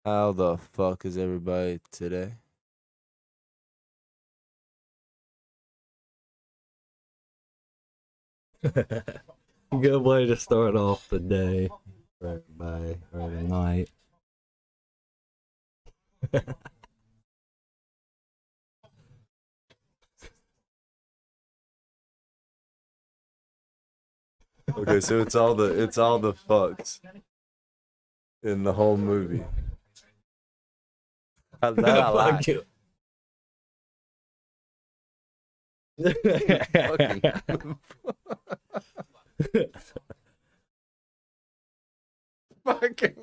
How the fuck is everybody today? Good way to start off the day for everybody or the night. Okay, so it's all the fucks in the whole movie. I lied. Fuck you. Fucking.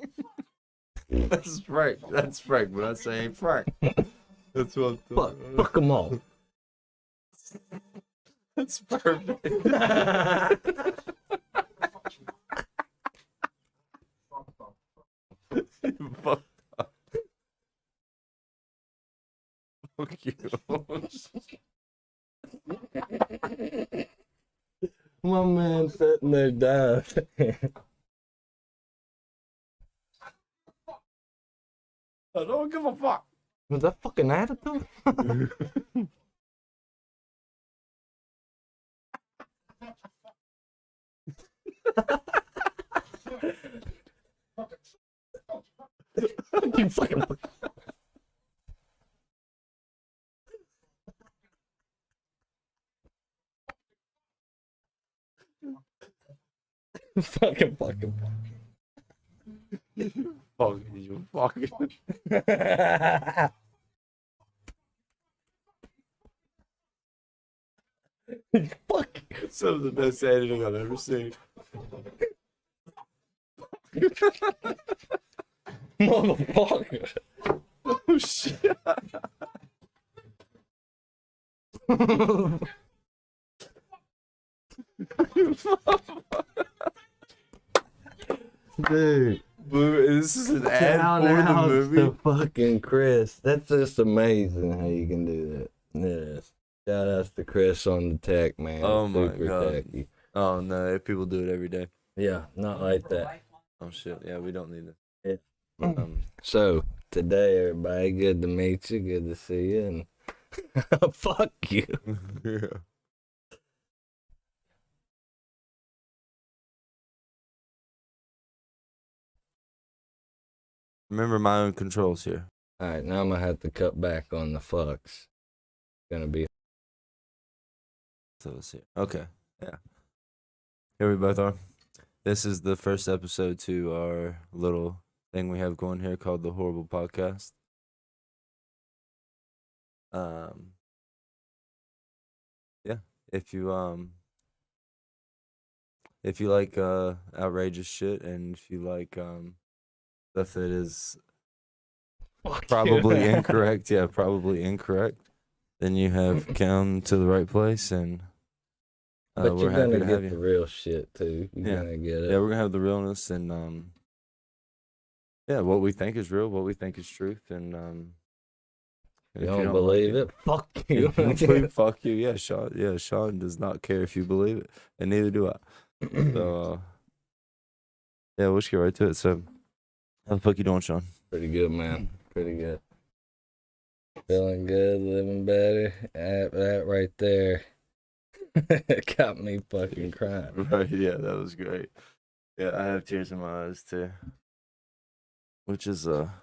That's Frank. That's Frank, but I say ain't Frank. That's what. Fuck them all. That's perfect. You fucked up. Fuck you. My man sitting there dying. I don't give a fuck. Was that fucking attitude? You fucking. Fucking. Fuck you. Fucking. Fuck. Some of the best editing I've ever seen. Motherfucker. Oh shit. Dude. This is an ad Shout for the out movie. to fucking Chris. That's just amazing how you can do that. Yes. Shout outs to Chris on the tech, man. Oh my Super God. techy. Oh no, people do it every day. Yeah, not like that. Oh shit. Yeah, we don't need it. Yeah. So today, everybody, good to meet you. Good to see you. And fuck you. Yeah. Remember my own controls here. All right, now I'm gonna have to cut back on the fucks. Gonna be. So let's see. Okay. Yeah. Here we both are. This is the first episode to our little thing we have going here called the Horrible Podcast. Yeah. If you like outrageous shit, and if you like stuff that is Fuck probably you. incorrect, probably incorrect, then you have come to the right place, and But we're you're happy gonna to have get the you. real shit too. You're Yeah. gonna get it. Yeah, we're gonna have the realness, and what we think is real, what we think is truth, and If if you don't believe it, fuck you. fuck you. Yeah, Sean. Yeah, Sean does not care if you believe it, and neither do I. So, yeah, we'll just get right to it. So, how the fuck you doing, Sean? Pretty good, man. Pretty good. Feeling good, living better. That right there got me fucking crying. Right? Yeah, that was great. Yeah, I have tears in my eyes too, which is a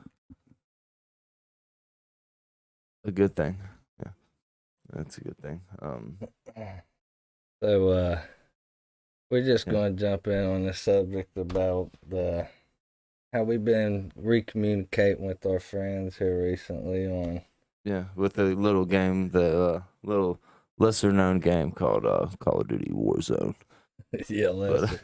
good thing. Yeah, that's a good thing. So, we're just Yeah. gonna jump in on the subject about how we've been recommunicating with our friends here recently on. Yeah, with a little game, the little lesser known game called Call of Duty Warzone. Yeah, But, lesser.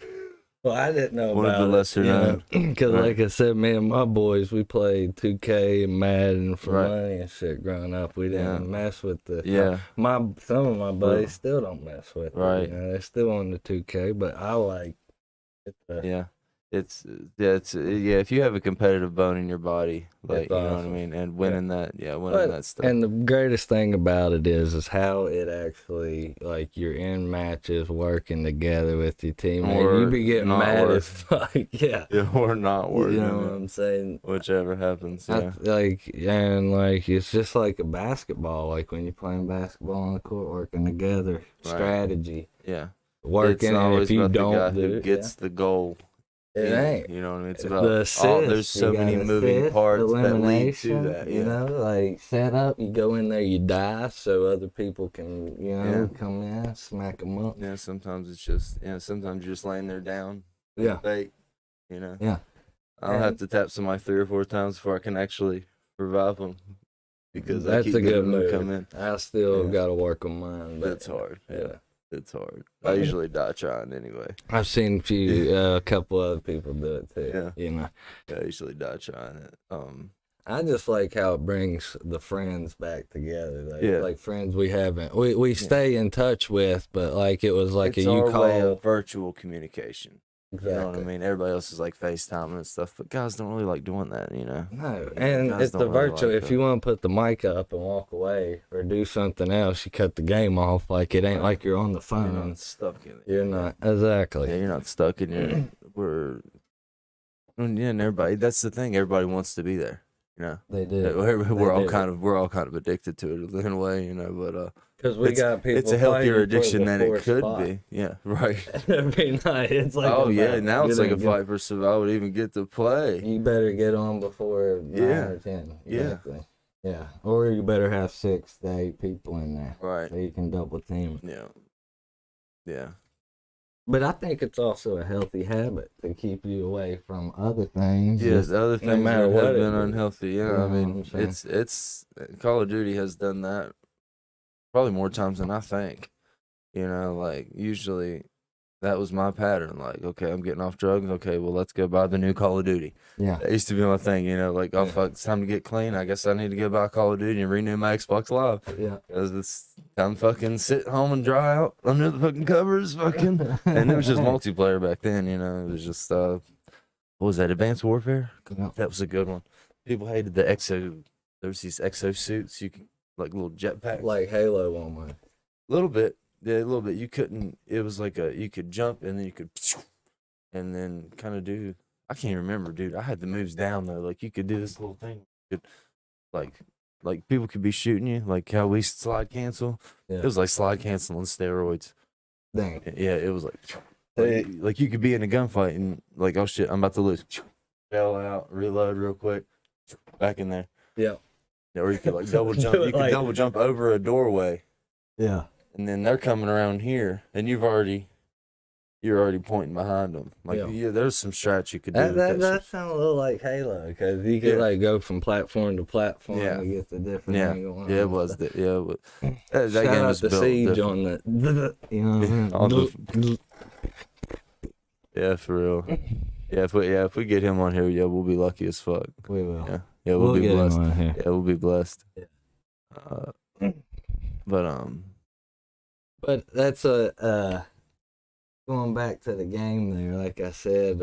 Well, I didn't know one of about the lesser known. because, Right. like I said, me and my boys, we played 2K and Madden for Right. money and shit growing up. We didn't Yeah. mess with the. Yeah, Some of my buddies Well, still don't mess with it. right. You know, they're still on the 2K, but I like it. yeah. it's if you have a competitive bone in your body, like It's you know what I awesome. mean, and Yeah. winning that stuff. And the greatest thing about it is how it actually, like, you're in matches working together with your teammate. Or You be getting not mad working. as fuck. Yeah. Yeah, or not working. You know what I'm saying? Whichever happens, yeah. Like it's just like a basketball. Like when you're playing basketball on the court, working together, Right. strategy, Yeah. working. It's not And always if you about the guy don't do who it, gets the goal. it ain't. You know what I mean? It's The about assist, there's so you many got moving assist, parts that lead to elimination, that. you Yeah. know, like set up, you go in there, you die, so other people can, you know, Yeah. come in, smack them up. Yeah, sometimes it's just sometimes you're just laying there down. Yeah. Bait, you know. Yeah. I'll have to tap somebody 3 or 4 times before I can actually revive them because I That's keep a good getting them to move. come in. I still Yeah. got to work on mine. But It's hard. yeah. It's hard. I usually die trying anyway. I've seen a couple other people do it too. Yeah. You know. I usually die trying it. I just like how it brings the friends back together. Like, Yeah. like friends we stay in touch with, but like it was like it's you our call way of virtual communication. Exactly. You know what I mean? Everybody else is like FaceTiming and stuff, but guys don't really like doing that, you know? No, and guys it's the don't really virtual. like If that. you want to put the mic up and walk away or do something else, you cut the game off. Like it ain't like you're on the You're phone. not stuck in it. You're not exactly. Yeah, you're not stuck in your. And everybody. That's the thing. Everybody wants to be there. You know, They do. we're all kind of addicted to it in a way. You know, but because we got people. it's a healthier fighting for addiction the than it fourth could spot. be. Yeah, right. Every night it's like Oh yeah, now it's like a getting fight for survival to even get to play. You better get on before 9 Yeah. or 10. Yeah. Exactly. Yeah. Or you better have 6 to 8 people in there. Right. So you can double team. Yeah. Yeah. But I think it's also a healthy habit to keep you away from other things. Yes, the other things matter that what have it been is. unhealthy. Yeah, You know I mean, what I'm it's Call of Duty has done that probably more times than I think. You know, like usually that was my pattern. Like, okay, I'm getting off drugs. Okay, well, let's go buy the new Call of Duty. Yeah. That used to be my thing. You know, like, oh fuck, it's time to get clean. I guess I need to go buy Call of Duty and renew my Xbox Live. Yeah. Because it's time to fucking sit home and dry out under the fucking covers, fucking. And it was just multiplayer back then. You know, it was just what was that? Advanced Warfare. Yeah. That was a good one. People hated the exo. There was these exo suits. You could like little jetpacks. Like Halo almost. A little bit. Yeah, a little bit. You couldn't. It was like you could jump and then you could, and then kind of do. I can't remember, dude. I had the moves down though. Like you could do this little thing. You could, like people could be shooting you, like how we slide cancel. Yeah. It was like slide cancel on steroids. Dang. Yeah, it was like you could be in a gunfight and like, oh shit, I'm about to lose. Bail out, reload real quick, back in there. Yeah. Or you could like double jump. You could double jump over a doorway. Yeah. And then they're coming around here, and you're already pointing behind them. Like, yeah, there's some strats you could do. That sounds a little like Halo, because you could like go from platform to platform to get the different angle. Yeah, it was. That Shout game out was to built Siege different. on the, you know. Yeah, for real. Yeah, if we get him on here, yeah, we'll be lucky as fuck. We will. Yeah, we'll be get blessed. him on here. Yeah, we'll be blessed. Yeah. But that's going back to the game there. Like I said,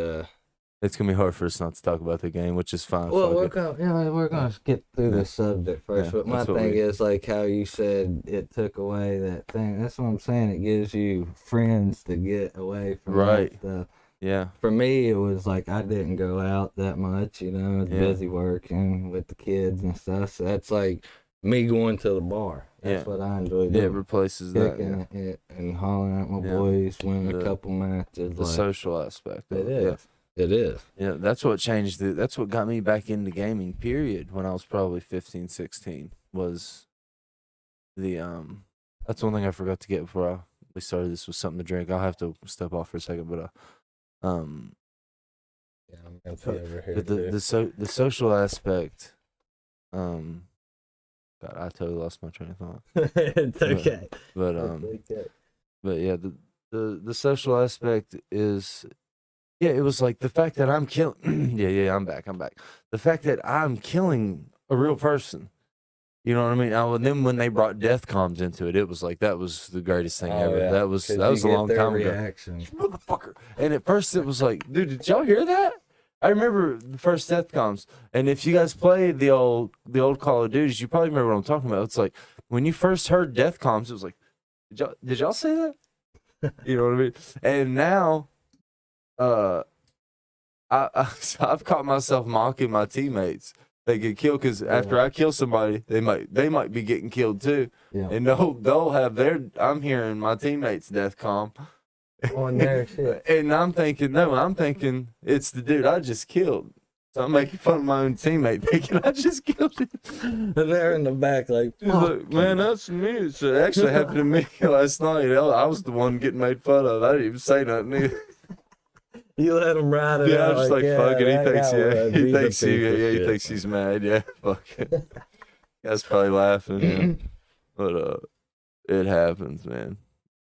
it's gonna be hard for us not to talk about the game, which is fine. well, we're gonna get through this subject first. Yeah, but my thing is like how you said it took away that thing. That's what I'm saying. It gives you friends to get away from that stuff. Yeah. For me, it was like I didn't go out that much. You know, I was busy working with the kids and stuff. So that's like me going to the bar. That's what I enjoy doing. Yeah, it replaces that. It and hollering at my boys, winning a couple matches. The social aspect. It is. Yeah. It is. Yeah, that's what changed. That's what got me back into gaming, period, when I was probably 15, 16, was the, that's one thing I forgot to get before we started. This was something to drink. I'll have to step off for a second, but, yeah, I'm gonna see over here the social aspect, God, I totally lost my train of thought. It's okay. But yeah, the social aspect is, yeah, it was like the fact that I'm killing. I'm back. The fact that I'm killing a real person, You know what I mean? Now, and then when they brought death comms into it, it was like that was the greatest thing Oh, ever. yeah. That was 'Cause a you get long their time ago. reaction. Motherfucker. And at first it was like, dude, did y'all hear that? I remember the first death comms. And if you guys played the old Call of Duties, you probably remember what I'm talking about. It's like when you first heard death comms, it was like, did y'all say that? You know what I mean? And now, I've caught myself mocking my teammates. They get killed because after I kill somebody, they might be getting killed too, and they'll have I'm hearing my teammates' death comm On their shit. and I'm thinking it's the dude I just killed. So I'm making fun of my own teammate, thinking I just killed him. And they're in the back like, He's like, man, that's me. So it actually happened to me last night. I was the one getting made fun of. I didn't even say nothing either. you let him ride it Yeah, out. I'm just like, fuck it. He He thinks he's mad. Yeah, fuck it. Guy's probably laughing. Yeah. But it happens, man.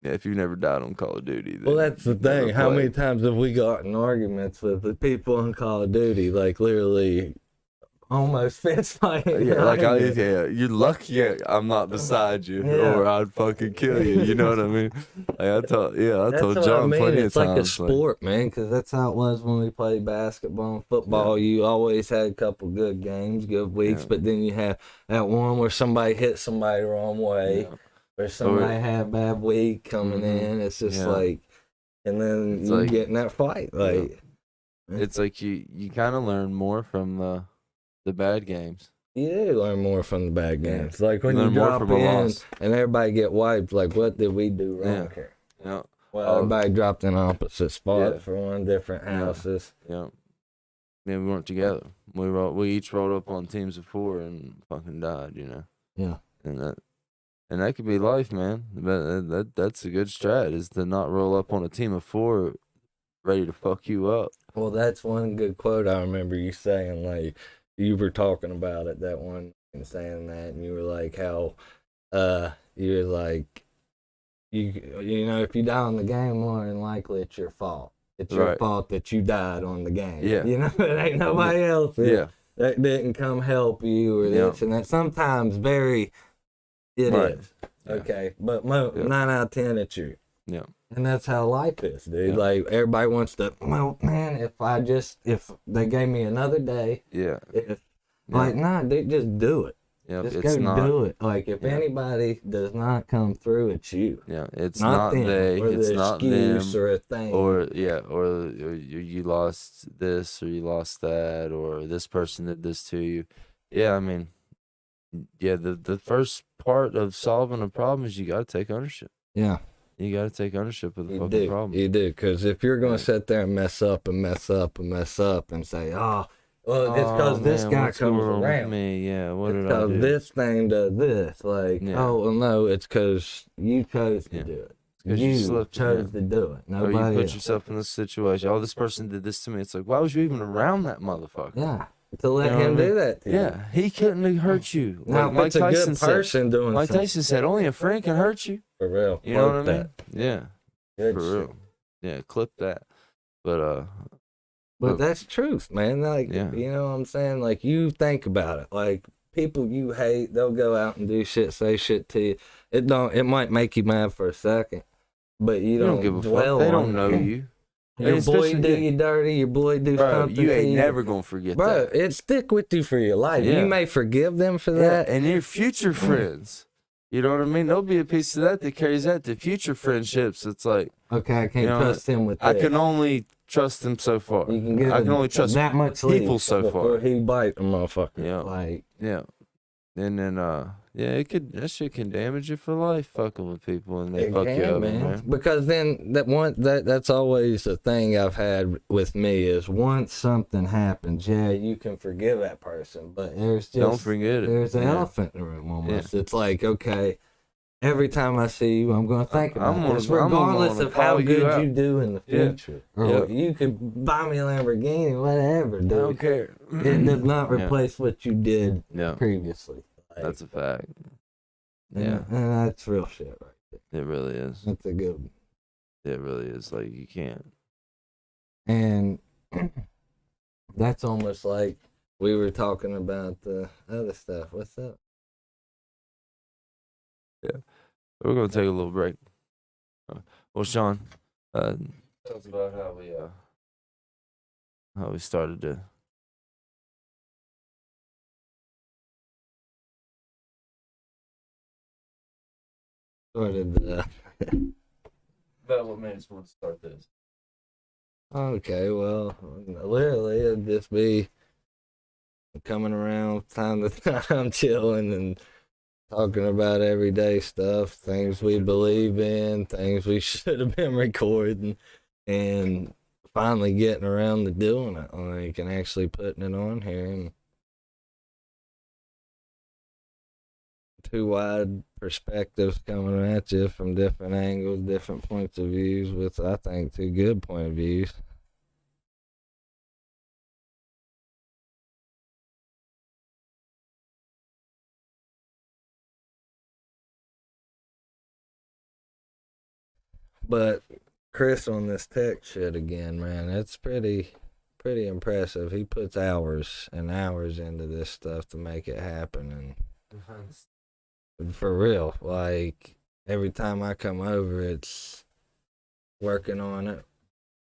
Yeah, if you've never died on Call of Duty, then Well, that's the you've never thing. How many played. times have we gotten arguments with the people on Call of Duty? Like, literally, almost fist fighting. Yeah, like you're lucky I'm not beside you, Yeah. or I'd fucking kill you. You know what I mean? Like I told That's John what I mean. plenty It's of like times. a sport, man, because that's how it was when we played basketball and football. You always had a couple good games, good weeks, but then you have that one where somebody hit somebody the wrong way, or somebody had a bad week coming in. It's just like, and then It's you like- get in that fight. Like, It's like you kind of learn more from the bad games. you do learn more from the bad Yeah. games. Like when You you learn more drop from a in loss. and everybody get wiped, like what did we do wrong Yeah. here? Yeah, Well, everybody dropped in opposite spots Yeah. for one, different Yeah. houses. yeah. Man, we weren't together. We each rolled up on teams of 4 and fucking died. You know. Yeah. And that could be life, man. But that's a good strat, is to not roll up on a team of 4 ready to fuck you up. Well, that's one good quote I remember you saying. Like you were talking about it that one and saying that, and you were like how, you were like, you know, if you die on the game, more than likely it's your fault. It's your Right. fault that you died on the game. Yeah. You know, it ain't nobody else. Yeah. That didn't come help you or Yeah. this and that. Sometimes it is. Right. Yeah. Okay. But 9 out of 10 it's you. Yeah. And that's how life is, dude. Yeah. Like everybody wants to, well, man, if they gave me another day, Yeah. like, nah, dude, just do it. Yeah. Just It's go not. do it. Like if Yeah. anybody does not come through, it's you. Yeah. It's Not not them, they. or It's the not them. excuse or a thing. Or you lost this, or you lost that, or this person did this to you. Yeah, I mean, yeah, the first part of solving a problem is you got to take ownership. Yeah. You got to take ownership of the You fucking do. problem. You do. Because if you're going Yeah. to sit there and mess up and mess up and mess up and say, oh, well, it's because this man, guy what's comes going on with around. me? Yeah, what It's did I 'cause do? this thing does this. Like, Yeah. oh, well, no, it's because you chose to Yeah. do it. 'Cause you slipped, chose yeah. to do it. Or Nobody you put else. yourself in this situation. Oh, this person did this to me. It's like, why was you even around that motherfucker? Yeah. To let You know him what I do mean? that to you. Yeah, he couldn't have hurt you. Now, Like if it's a good person doing Mike something. Tyson said, only a friend can hurt you. For real. You know what I Quote mean? Yeah, Good for shit. real. Yeah, clip that. But But that's truth, man. Like, Yeah. you know what I'm saying? Like, you think about it. Like, people you hate, they'll go out and do shit, say shit to you. It might make you mad for a second, but you they don't don't give a dwell fuck. They on don't know it. you. Your And boy especially- do you dirty, your boy do Bro, something you to ain't you. never gonna forget Bro, that. it stick with you for your life. Yeah. You may forgive them for Yeah, that. and your future friends. You know what I mean? There'll be a piece of that carries that to future friendships. It's like, Okay, I can't You know, trust him with I that. can only trust them so far. You can get I can only trust that much people leash so before far. he bite a motherfucker. Yeah. Like, Yeah. And then yeah, that shit can damage you for life, fucking with people, and they it fuck you can, up, man. man. Because then that's always a thing I've had with me is once something happens, yeah, you can forgive that person, but there's just Don't forget it. there's an Yeah. elephant in the room almost. It's like, okay, every time I see you, I'm going to think about I'm this, gonna regardless wanna of how call you good out. you do in the Yeah. future. Or Yeah. you could buy me a Lamborghini, whatever, I dude. don't care. It does not Yeah. replace what you did Yeah, previously. Like, that's a fact. and- Yeah, and that's real shit, right? it really is. That's a good one. It really is. Like, you can't. And that's almost like we were talking about the other stuff. What's up? Yeah. We're gonna take a little break. Well, Sean, tell us about how we started to. About what made us want to start this. Okay, well, literally, it'd just be coming around time to time, chilling and talking about everyday stuff, things we believe in, things we should have been recording, and finally getting around to doing it, like, and actually putting it on here. And two wide perspectives coming at you from different angles, different points of views, with, I think, two good point of views. But Chris on this tech shit again, man, it's pretty impressive. He puts hours and hours into this stuff to make it happen, and for real, like every time I come over, it's working on it,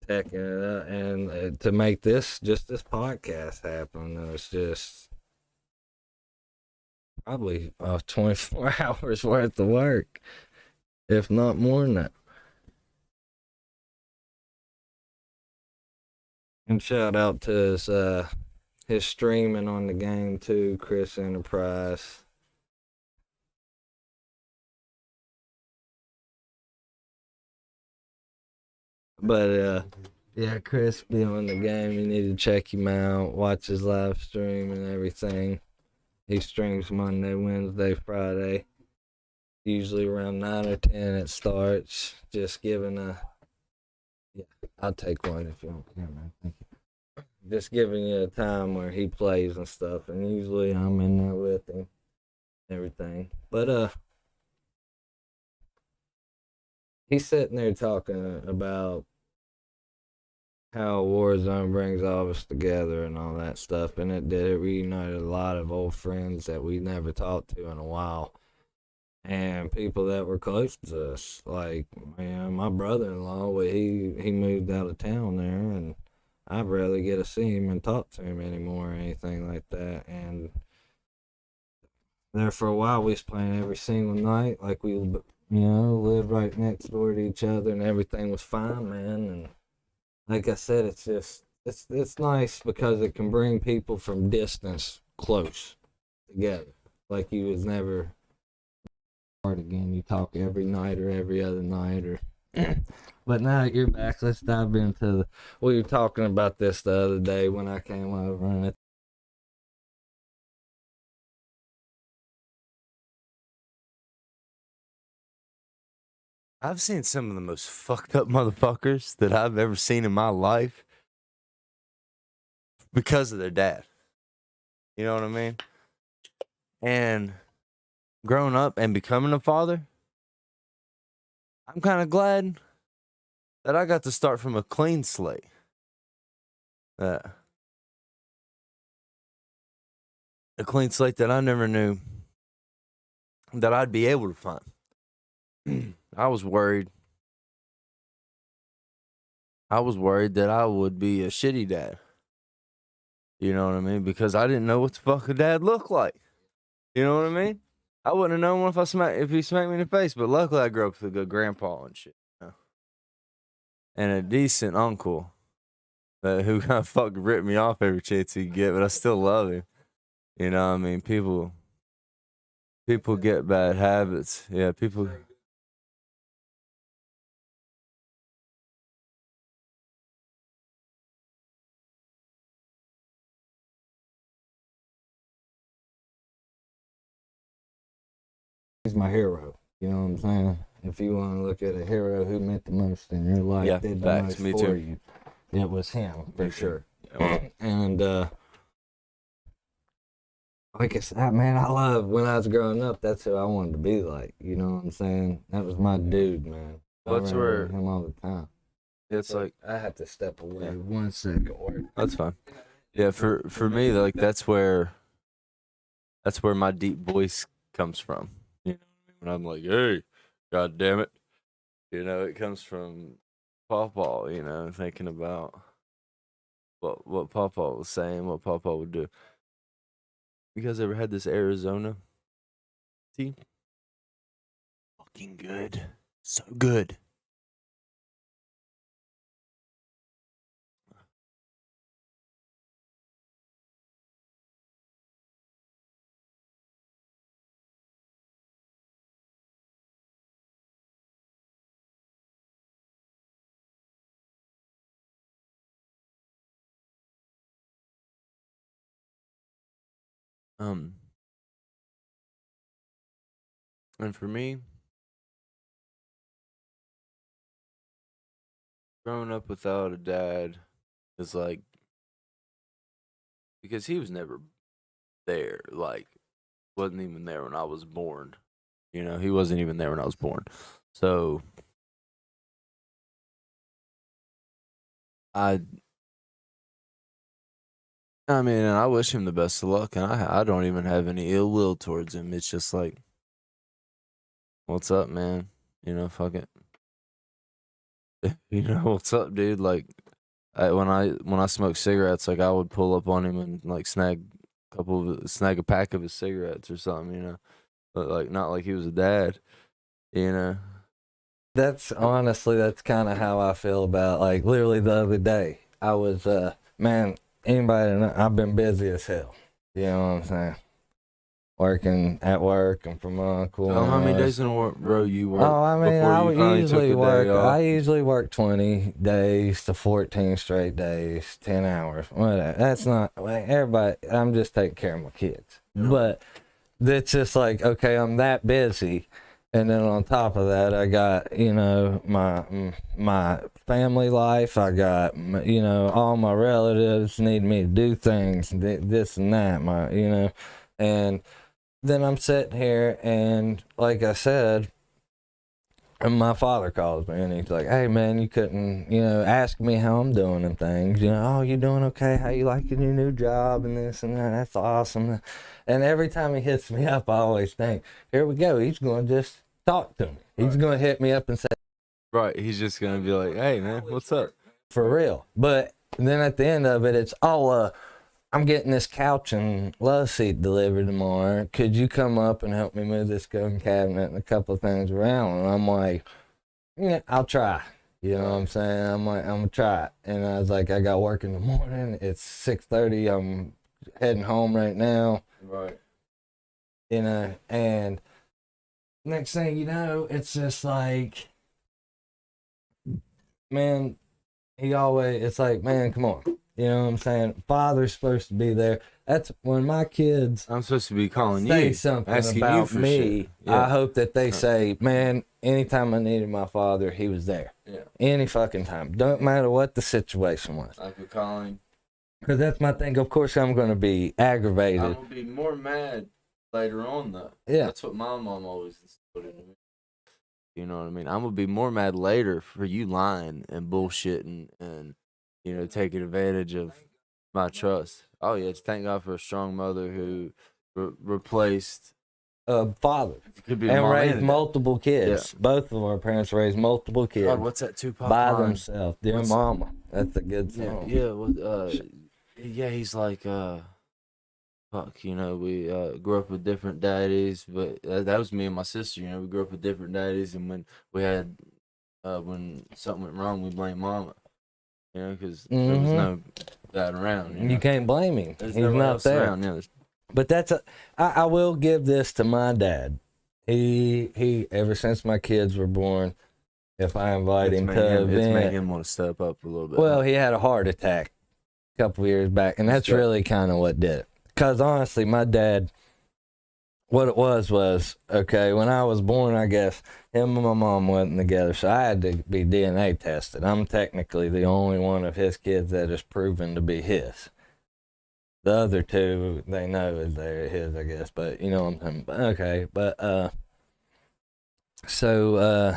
teching it up, and to make this podcast happen, it's just probably 24 hours worth of work, if not more than that. And shout out to his streaming on the game too, Chris Enterprise. But yeah, Chris be on the game. You need to check him out. Watch his live stream and everything. He streams Monday, Wednesday, Friday. Usually around 9 or 10 it starts. Just giving yeah, I'll take one if you don't care, man. Thank you. Just giving you a time where he plays and stuff, and usually I'm in there with him, everything. But he's sitting there talking about how Warzone brings all of us together and all that stuff, and it reunited a lot of old friends that we never talked to in a while, and people that were close to us. Like, man, my brother-in-law, he moved out of town there, and I rarely get to see him and talk to him anymore or anything like that. And there for a while, we was playing every single night, like we, lived right next door to each other, and everything was fine, man. And like I said, it's just it's nice because it can bring people from distance close together. Like you was never apart again. You talk every night or every other night or. But now that you're back, let's dive into we were talking about this the other day when I came over, and I've seen some of the most fucked up motherfuckers that I've ever seen in my life because of their dad. You know what I mean? And growing up and becoming a father, I'm kind of glad that I got to start from a clean slate. A clean slate that I never knew that I'd be able to find. I was worried. I was worried that I would be a shitty dad. You know what I mean? Because I didn't know what the fuck a dad looked like. You know what I mean? I wouldn't have known if he smacked me in the face. But luckily, I grew up with a good grandpa and shit, and a decent uncle who kind of fucking ripped me off every chance he get. But I still love him. You know what I mean? People get bad habits. Yeah, people. he's my hero. You know what I'm saying? If you want to look at a hero who meant the most in your life, Yeah, did the facts, most me for too. you, it was him for sure. Yeah. And like I said, man, I love when I was growing up. That's who I wanted to be like. You know what I'm saying? That was my dude, man. That's I where remember him all the time. it's like I had to step away 1 second. that's fine. Yeah, for me, like that's where my deep voice comes from. You know what I mean? And I'm like, hey, God damn it. It comes from Pawpaw, thinking about what Pawpaw was saying, what Pawpaw would do. You guys ever had this Arizona tea? Fucking good. So good. Um, and for me, growing up without a dad is like, because he was never there, like, wasn't even there when I was born. He wasn't even there when I was born. So I I mean, and I wish him the best of luck, and I don't even have any ill will towards him. It's just like, what's up, man? Fuck it. What's up, dude? Like, when I smoke cigarettes, like I would pull up on him and like snag a pack of his cigarettes or something. But like not like he was a dad. You know. That's honestly, that's kind of how I feel about, like, literally the other day. I was, man, anybody know, I've been busy as hell. You know what I'm saying? Working at work and from my uncle. Oh, how many days in a row you work? Oh, I mean, before I you would finally usually took a work. day off? I usually work 20 days to 14 straight days, 10 hours. Whatever. That's not like everybody. I'm just taking care of my kids. Yeah. But it's just like, okay, I'm that busy, and then on top of that, I got my family life. I got all my relatives need me to do things, this and that. And then I'm sitting here, and like I said, and my father calls me, and he's like, "Hey, man, you couldn't, ask me how I'm doing and things. Oh, you doing okay? How you liking your new job and this and that? That's awesome." And every time he hits me up, I always think, "Here we go. He's going to just talk to me. He's going to hit me up and say, right, he's just gonna be like, hey, man, what's up? for real." But then at the end of it, it's, I'm getting this couch and love seat delivered tomorrow. Could you come up and help me move this gun cabinet and a couple of things around? And I'm like, yeah, I'll try. You know what I'm saying? I'm like, I'm gonna try it. And I was like, I got work in the morning. It's 6:30. I'm heading home right now. Right. And next thing you know, it's just like, man, it's like, man, come on. You know what I'm saying? Father's supposed to be there. That's when my kids I'm supposed to be calling say you, something asking about you for me. shit. Yeah. I hope that they say, man, anytime I needed my father, he was there. Yeah. Any fucking time. Don't matter what the situation was. Like we're calling. Because that's my thing. Of course, I'm going to be aggravated. I'm gonna be more mad later on, though. Yeah. That's what my mom always instilled into me. You know what I mean? I'm gonna be more mad later for you lying and bullshitting and taking advantage of my trust. Oh yeah, thank God for a strong mother who replaced Father. could be And mom raised and multiple kids. Yeah. Both of our parents raised multiple kids. God, what's that Tupac by line? themselves. Dear mama. That's a good song. Yeah, he's like fuck, we grew up with different daddies, but that was me and my sister. We grew up with different daddies, and when we had when something went wrong, we blamed mama. Because there was no dad around. You can't blame him. There's He's no one not else there. around. But I will give this to my dad. He ever since my kids were born, if I invite him to an event, it's made him want to step up a little bit. Well, he had a heart attack a couple years back, and that's really kind of what did it. Because honestly, my dad, what it was, okay, when I was born, I guess, him and my mom wasn't together, so I had to be DNA tested. I'm technically the only one of his kids that is proven to be his. The other two, they know is they're his, I guess, but you know what I'm saying. Okay, but, so,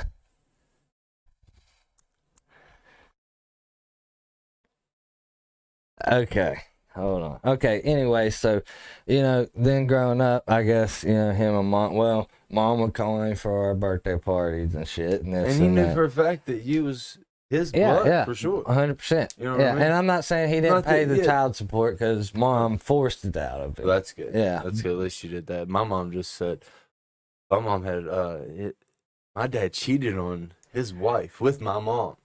okay. Hold on. Okay, anyway, so, then growing up, I guess, him and mom would call him for our birthday parties and shit. And he knew for a fact that you was his blood, for sure. 100%. You know what I mean? And I'm not saying he didn't pay the child support because mom forced it out of him. Well, that's good. Yeah. That's good. At least you did that. My mom just said, my mom had, my dad cheated on his wife with my mom.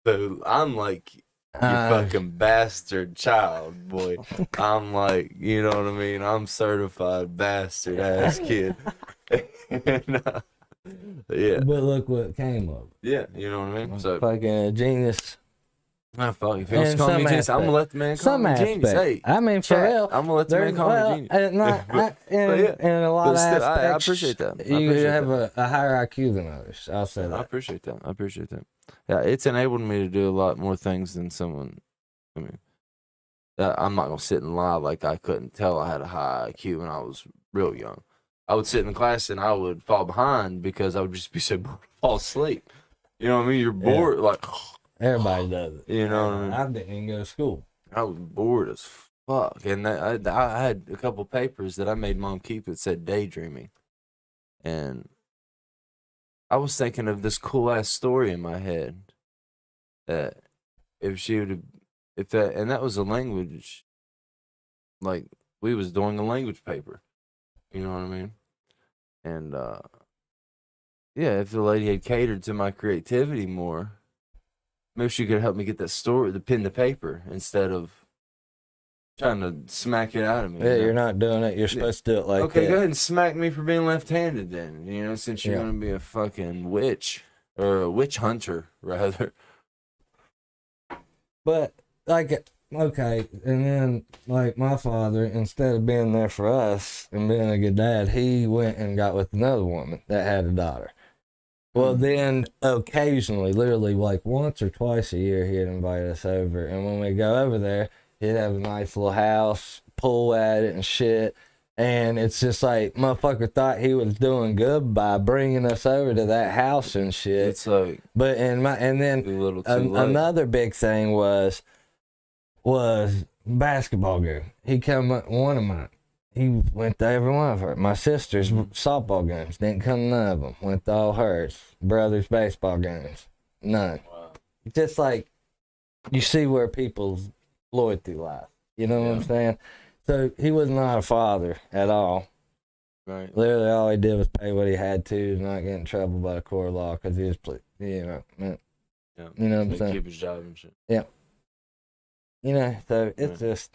So I'm like, you fucking bastard child, boy. I'm like, you know what I mean? I'm certified bastard ass kid. And, yeah. But look what came of it. Yeah, you know what I mean? So fucking genius. Ah, fuck. If he wants to call me genius, I'm gonna let the man call me genius. Hey, I mean, for real, I'm gonna let the man call me genius. In a lot of aspects, I appreciate that. You have a higher IQ than others. I'll say that. I appreciate that. Yeah, it's enabled me to do a lot more things than someone. I mean, I'm not gonna sit and lie like I couldn't tell I had a high IQ when I was real young. I would sit in class and I would fall behind because I would just be so bored to fall asleep. You know what I mean? You're bored, like. Everybody does it. You know what I mean? I didn't even go to school. I was bored as fuck. And I had a couple papers that I made mom keep that said daydreaming. And I was thinking of this cool ass story in my head that if she would have, and that was a language, like we was doing a language paper. You know what I mean? And, yeah, if the lady had catered to my creativity more, maybe she could help me get that story, the pen to paper, instead of trying to smack it out of me. Yeah, you're not doing it. You're supposed to do it like okay, that. go ahead and smack me for being left-handed then, since you're going to be a fucking witch, or a witch hunter, rather. But, okay, and then, my father, instead of being there for us and being a good dad, he went and got with another woman that had a daughter. Well, then occasionally, literally once or twice a year, he'd invite us over. And when we go over there, he'd have a nice little house, pool at it and shit. And it's just like, motherfucker thought he was doing good by bringing us over to that house and shit. It's like, but another big thing was basketball game. He come one of mine. He went to every one of her. My sister's softball games. Didn't come to none of them. Went to all hers. Brother's baseball games. None. Wow. Just like, you see where people's loyalty lies. You know what I'm saying? So he was not a father at all. Right. Literally all he did was pay what he had to, not get in trouble by the court of law because he was, you know what I'm saying? Keep his job and shit. Yeah. So it's just...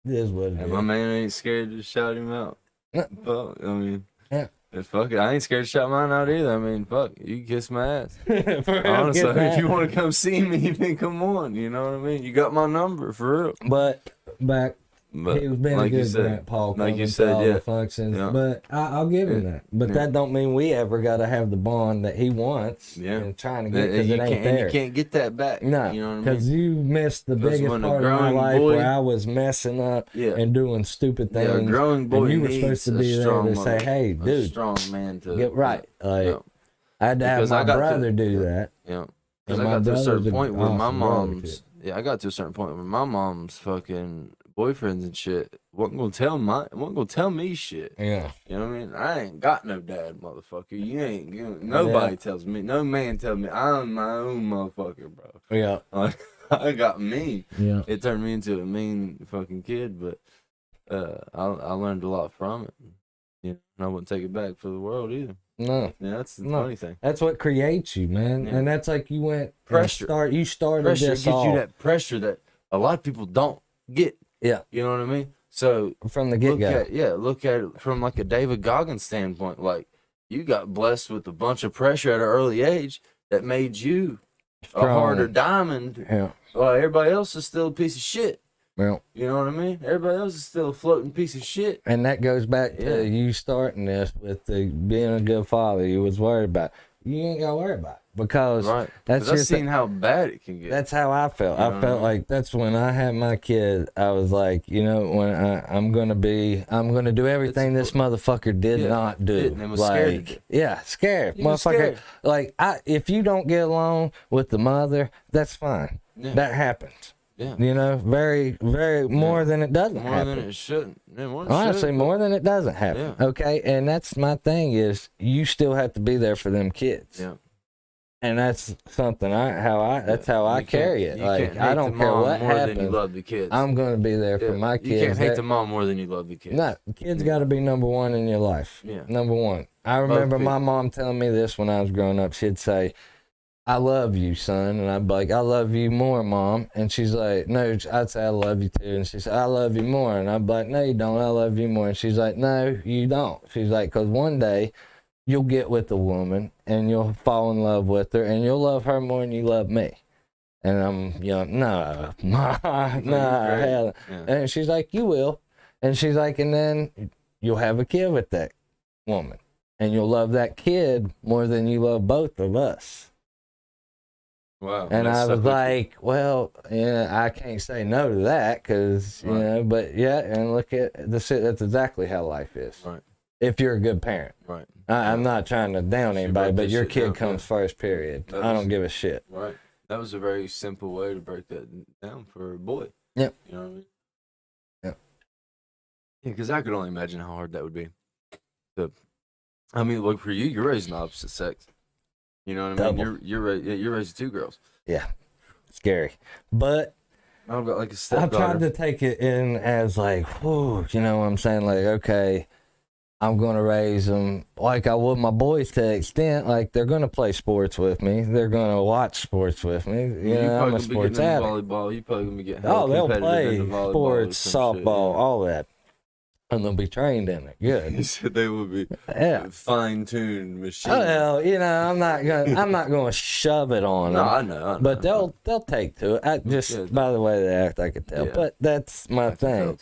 It is what it is. My man ain't scared to shout him out. Fuck, I mean, yeah. Fuck it. I ain't scared to shout mine out either. I mean, fuck, you can kiss my ass. Honestly, if you want to come see me, then come on. You know what I mean? You got my number, for real. But he was being like a good grandpa, like you said, all the functions. Yeah. But I'll give him that. But that don't mean we ever got to have the bond that he wants. Yeah, and trying to get because it ain't there. You can't get that back. No, you know what I mean? Because you missed the biggest part of my life where I was messing up and doing stupid things. Yeah, a growing boy and you were supposed to be there to say, "Hey, dude, strong man to get right." Like I had to have my brother do that. Yeah, because I got to a certain point where my mom's. Yeah, I got to a certain point where my mom's fucking boyfriends and shit wasn't gonna tell me shit. Yeah. You know what I mean? I ain't got no dad, motherfucker. Nobody tells me, no man tells me I'm my own motherfucker, bro. Yeah. Like, I got mean. Yeah. It turned me into a mean fucking kid, but I learned a lot from it. And I wouldn't take it back for the world either. No. Yeah, that's the funny thing. That's what creates you, man. Yeah. And that's like you went pressure. You started pressure this gets all. You that pressure that a lot of people don't get. Yeah. You know what I mean? So from the get-go. Look at it from like a David Goggins standpoint. Like, you got blessed with a bunch of pressure at an early age that made you a harder diamond. Yeah. Well, everybody else is still a piece of shit. Well, you know what I mean? Everybody else is still a floating piece of shit. And that goes back to you starting this with being a good father. You was worried about. You ain't got to worry about it because that's I've seen how bad it can get. That's how I felt. I felt like that's when I had my kid. I was like, when I'm gonna do everything this motherfucker did not do. And was scared. Scared, motherfucker. Scared. If you don't get along with the mother, that's fine. Yeah. That happens. Yeah. You know, very, very more than it doesn't more happen. than it shouldn't. Yeah, more than Honestly, should, more than it doesn't happen. Yeah. Okay, and that's my thing is you still have to be there for them kids. Yeah. And that's something that's how I carry it. Like I don't care what more happens. than you love the kids. I'm going to be there for my kids. You can't hate the mom more than you love the kids. No, kids got to be number one in your life. Yeah. Number one. I remember my mom telling me this when I was growing up. She'd say, "I love you, son," and I'd be like, "I love you more, Mom." And she's like, "No," I'd say, "I love you too," and she said, "I love you more," and I'd be like, "No, you don't. I love you more." And she's like, "No, you don't." She's like, "'Cause one day you'll get with a woman and you'll fall in love with her and you'll love her more than you love me." And I'm, no, no, hell. Yeah. And she's like, "You will," and she's like, "And then you'll have a kid with that woman, and you'll love that kid more than you love both of us." Wow. And I was like, well, I can't say no to that because, but yeah, and look at that's exactly how life is. Right. If you're a good parent. Right. I'm not trying to down anybody, but your kid comes first, period. I don't give a shit. Right. That was a very simple way to break that down for a boy. Yep. You know what I mean? Yep. Yeah, because I could only imagine how hard that would be. I mean, look, for you, you're raising the opposite sex. You know what I mean? You're raising two girls. Yeah, scary. But I've got like a I stepdaughter. tried to take it in as like, whew, you know what I'm saying? Like, okay, I'm going to raise them like I would my boys to an extent. Like, they're going to play sports with me. They're going to watch sports with me. You know, I'm a sports addict. Volleyball. You probably going to get they'll play sports, softball, shit. all that. And they'll be trained in it. Good. He said they will be fine-tuned machines. Oh, well, I'm not gonna shove it on them. I know. But they'll take to it. By the way they act, I could tell. Yeah. But that's my thing.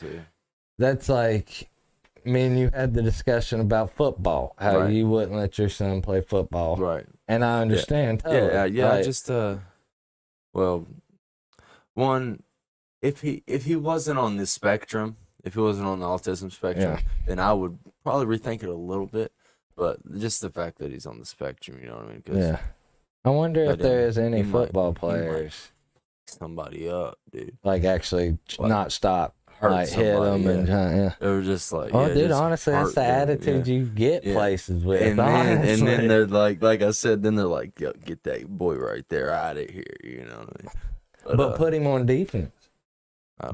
That's like me and you had the discussion about football. How you wouldn't let your son play football. Right. And I understand. Totally. Yeah. I just well, one, if he wasn't on this spectrum. If he wasn't on the autism spectrum, then I would probably rethink it a little bit. But just the fact that he's on the spectrum, you know what I mean? Yeah. I wonder if there is any football players. Somebody up, dude. Like actually not stop. Like hit them and They were just like, dude, honestly, that's the attitude you get places with. And then they're like I said, then they're like, yo, get that boy right there out of here, you know what I mean? But put him on defense.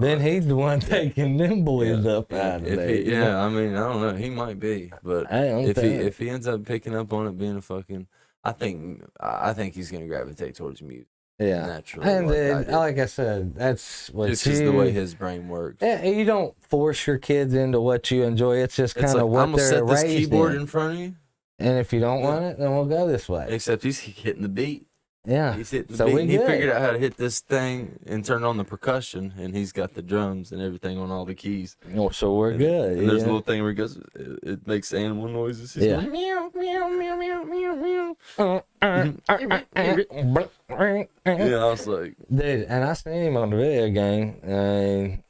Then he's the one taking them boys up out of there. I mean, I don't know. He might be, but if he ends up picking up on it being a fucking, I think he's gonna gravitate towards music. Yeah, naturally. And like I said, that's what just the way his brain works. Yeah, you don't force your kids into what you enjoy. It's just kind of what they're raised in. I'm gonna set this keyboard in front of you, and if you don't want it, then we'll go this way. Except he's hitting the beat. Yeah, he's hitting the beat. He figured out how to hit this thing and turn on the percussion, and he's got the drums and everything on all the keys. Oh, so we're good. And there's a little thing where it makes animal noises. He's going, meow, meow, meow, meow, meow, meow. Yeah, I was like, dude, and I seen him on the video game.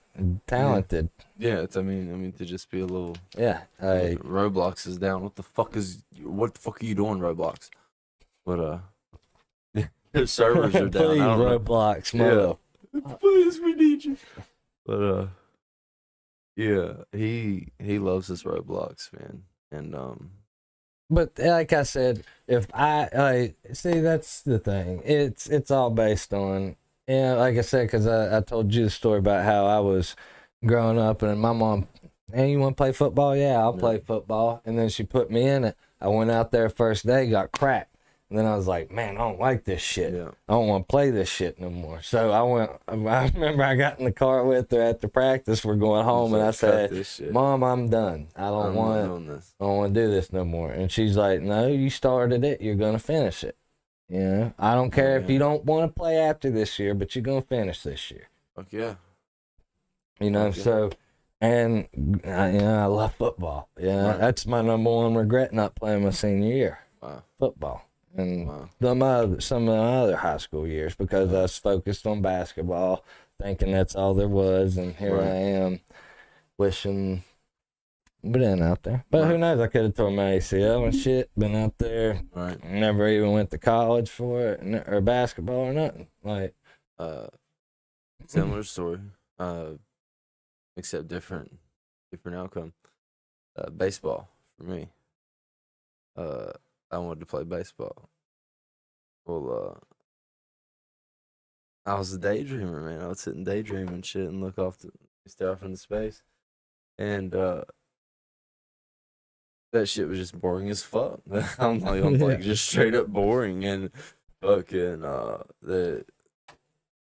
Talented. Yeah, I mean to just be a little. Yeah. Roblox is down. What the fuck are you doing, Roblox? But their servers are down. Please, Roblox, mother. Please, we need you. But yeah, he loves his Roblox, man, and But like I said, if I see, that's the thing. It's all based on, like I said, because I told you the story about how I was growing up, and my mom, hey, you want to play football? Yeah, I'll play football. And then she put me in it. I went out there first day, got cracked. And then I was like, man, I don't like this shit. Yeah. I don't want to play this shit no more. So I remember I got in the car with her after practice. We're going home, and I said, Mom, I'm done. I don't want to do this no more. And she's like, no, you started it. You're going to finish it. You know, I don't care if you don't want to play after this year, but you're going to finish this year. Fuck yeah. You know, so, and, I love football. Yeah, that's my number one regret, not playing my senior year. Wow. Football. And some of the other high school years, because I was focused on basketball, thinking that's all there was, and here I am, wishing been out there. But who knows? I could have tore my ACL and shit. Been out there, never even went to college for it, or basketball or nothing. Like, Similar story, except different outcome. Baseball for me. I wanted to play baseball. Well, I was a daydreamer, man. I would sit and daydream and shit and stare off into space, and that shit was just boring as fuck. I'm like just straight up boring and fucking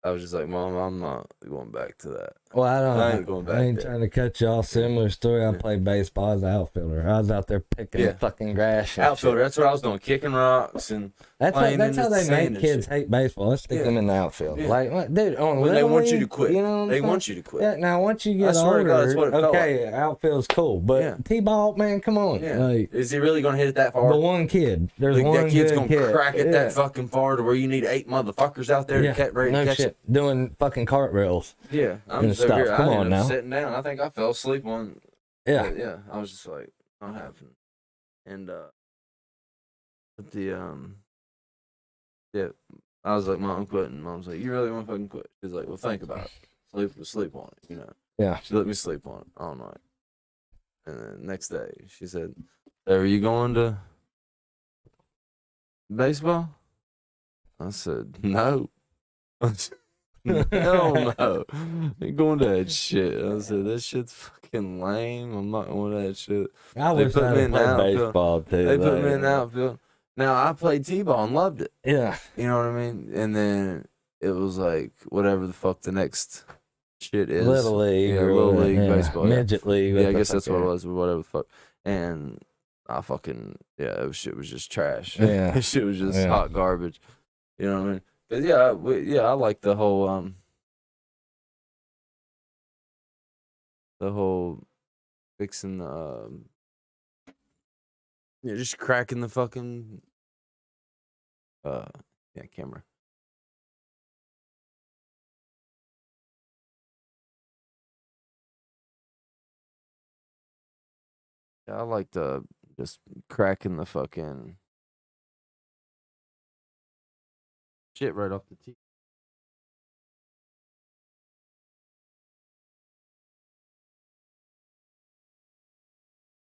I was just like, Mom, I'm not going back to that. Well, I ain't going back I ain't there. trying to cut you off. Similar story. I played baseball as an outfielder. I was out there picking fucking grass. Outfielder. That's what I was doing, kicking rocks and that's how they make kids hate baseball. Let's stick them in the outfield. Yeah. Like, dude, when they want you to quit, you know they want you to quit. Yeah. Now, once you get swear older, to God, that's what it felt like. Outfield's cool, but T-ball, man, come on. Yeah. Like, is he really gonna hit it that far? The one kid. There's one that kid's good gonna kid. crack it that fucking far to where you need 8 motherfuckers out there to catch it. Doing fucking cartwheels. Yeah, I'm and just stuff. over here. Come I on ended up now. sitting down. I think I fell asleep on. Yeah. Yeah. I was just like, not happening. And but I was like, Mom, I'm quitting. Mom's like, you really want to fucking quit? She's like, well, think about it. Sleep on it. You know. Yeah. She let me sleep on it all night. And then next day, she said, "Are you going to baseball?" I said, "No." Hell no. Ain't going to that shit. I said, that shit's fucking lame. I'm not going to that shit. I wish I had played baseball too. They put me in the outfield. Now, I played T-ball and loved it. Yeah. You know what I mean? And then it was like, whatever the fuck the next shit is. Little League. Yeah, Little League baseball. Midget League. Yeah, I guess that's what it was, or whatever the fuck. And I fucking, shit was just trash. Yeah. Shit was just hot garbage. You know what I mean? Cause I like the whole fixing the just cracking the fucking camera. Yeah, I like the just cracking the fucking shit right off the tee.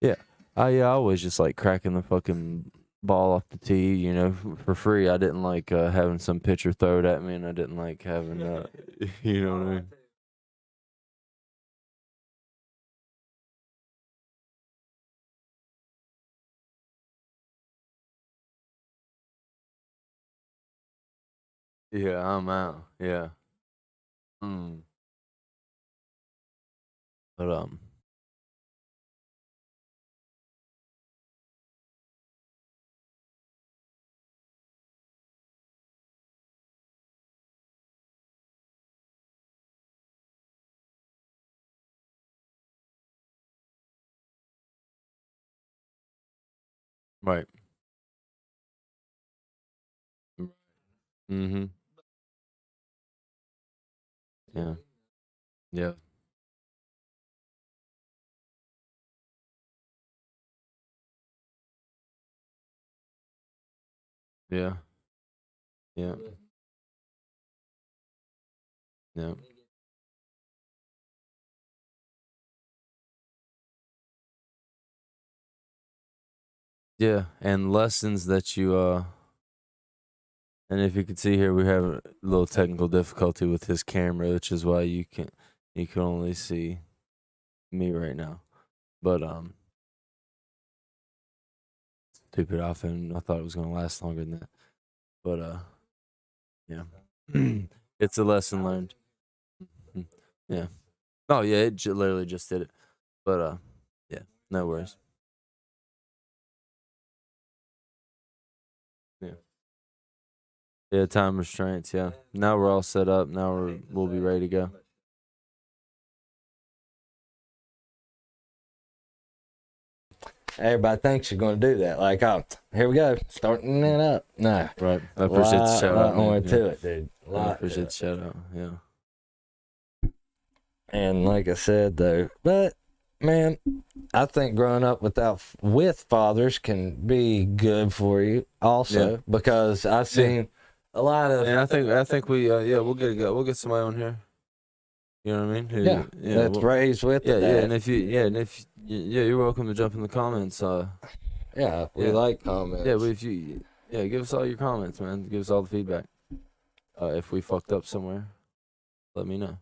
Yeah. I always just like cracking the fucking ball off the tee, you know, for free. I didn't like having some pitcher throw it at me, and I didn't like having you know what I mean? Yeah, I'm out. Yeah. But right. Mm-hmm. Yeah. Yeah. Yeah. Yeah. Yeah. Yeah. And lessons that you and if you can see here, we have a little technical difficulty with his camera, which is why you can only see me right now. But stupid often I thought it was gonna last longer than that. But yeah. It's a lesson learned. Yeah. Oh yeah, it literally just did it. But yeah, no worries. Yeah. Yeah, time restraints, yeah. Now we're all set up. Now we'll be ready to go. Everybody thinks you're going to do that. Like, oh, here we go, starting it up. No, right. I appreciate the shout out. More to it, dude. I appreciate the shout out. Yeah. And like I said, though, but man, I think growing up with fathers can be good for you also, because I've seen a lot of. And I think we we'll get somebody on here. You know what I mean? Yeah, that's raised with yeah, it. yeah, and if you're welcome to jump in the comments. Yeah, we like comments. Yeah, but give us all your comments, man. Give us all the feedback. If we fucked up somewhere, let me know.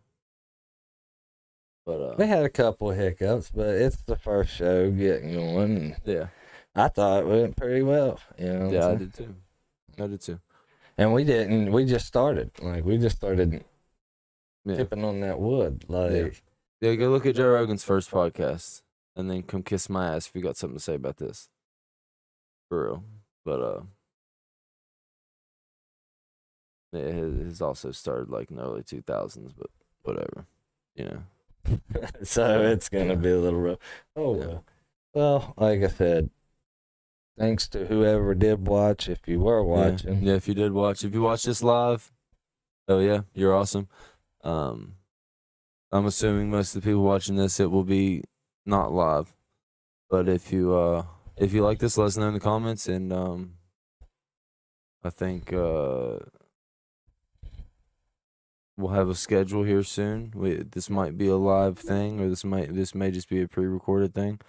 But we had a couple of hiccups, but it's the first show getting going. Yeah, I thought it went pretty well. You know. Yeah, I did too. And we didn't. We just started. Like we just started tipping on that wood. Like yeah, go look at Joe Rogan's first podcast, and then come kiss my ass if you got something to say about this. For real, but yeah, his also started like in the early 2000s, but whatever, you know. So it's gonna be a little rough. Oh Yeah. well, like I said, thanks to whoever did watch. If you were watching, yeah, if you did watch, if you watched this live, oh yeah, you're awesome. I'm assuming most of the people watching this, it will be not live, but if you like this, let us know in the comments, and I think we'll have a schedule here soon. This might be a live thing, or this may just be a pre-recorded thing.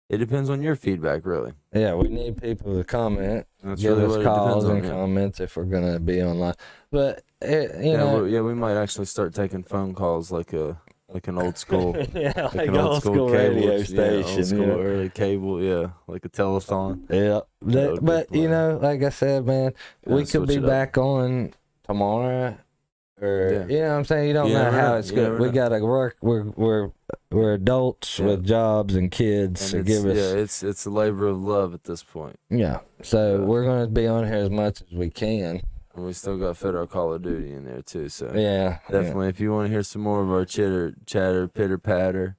It depends on your feedback, really. Yeah, we need people to comment. That's give really us what it calls depends and on, comments if we're gonna be online. But you know, we might actually start taking phone calls like an old school, yeah, like an old school radio cable, station, old school early cable, like a telethon. Yeah, but you know, like I said, man, we could be back on tomorrow, or you know what I'm saying. You don't know how it's good. We gotta work. We're adults with jobs and kids. So give us it's a labor of love at this point. Yeah, so we're gonna be on here as much as we can. And we still got fit our Call of Duty in there too. So yeah, definitely. If you want to hear some more of our chatter, pitter patter,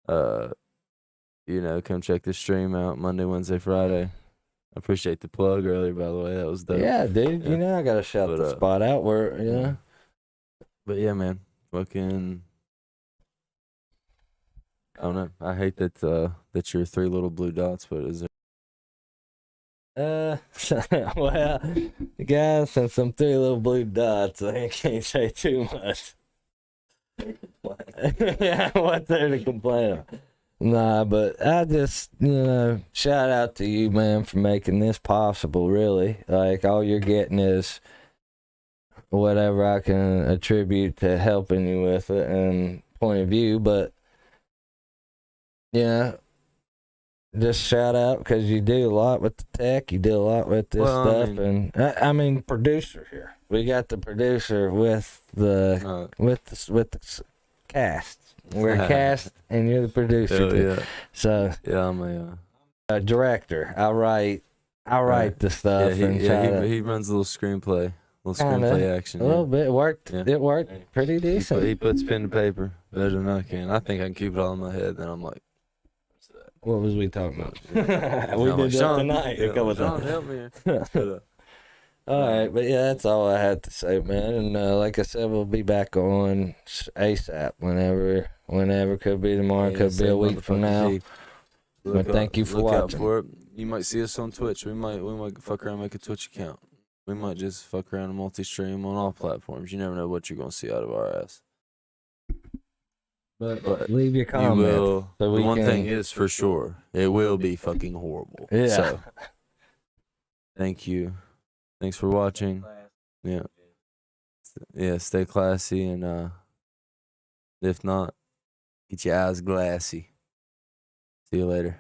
come check the stream out Monday, Wednesday, Friday. I appreciate the plug earlier, by the way. That was dope. Yeah, dude. Yeah. You know, I gotta shout the spot out where But yeah, man, fucking. I don't know. I hate that you're 3 little blue dots, but is there? Well, guys, since I'm 3 little blue dots, I can't say too much. Yeah, what's there to complain about? Nah, but I just, shout out to you, man, for making this possible, really. Like, all you're getting is whatever I can attribute to helping you with it and point of view, but, just shout out because you do a lot with the tech. You do a lot with this stuff, I mean, producer here. We got the producer with the cast. We're a cast, and you're the producer. Yeah. So I'm a director. I write the stuff. He runs a little screenplay, action. A little bit. It Yeah. worked pretty decent. He puts pen to paper better than I can. I think I can keep it all in my head. Then I'm like. What was we talking about? We did that tonight. Sean, help me. All right, but yeah, that's all I had to say, man. And like I said, we'll be back on ASAP whenever. Could be tomorrow, could be a week from now. But thank you for watching. For it. You might see us on Twitch. We might fuck around and make a Twitch account. We might just fuck around and multi-stream on all platforms. You never know what you're gonna see out of our ass. But leave your comment. The one thing is for sure, it will be fucking horrible. Yeah. So, thank you. Thanks for watching. Yeah. Yeah, stay classy, and if not, get your eyes glassy. See you later.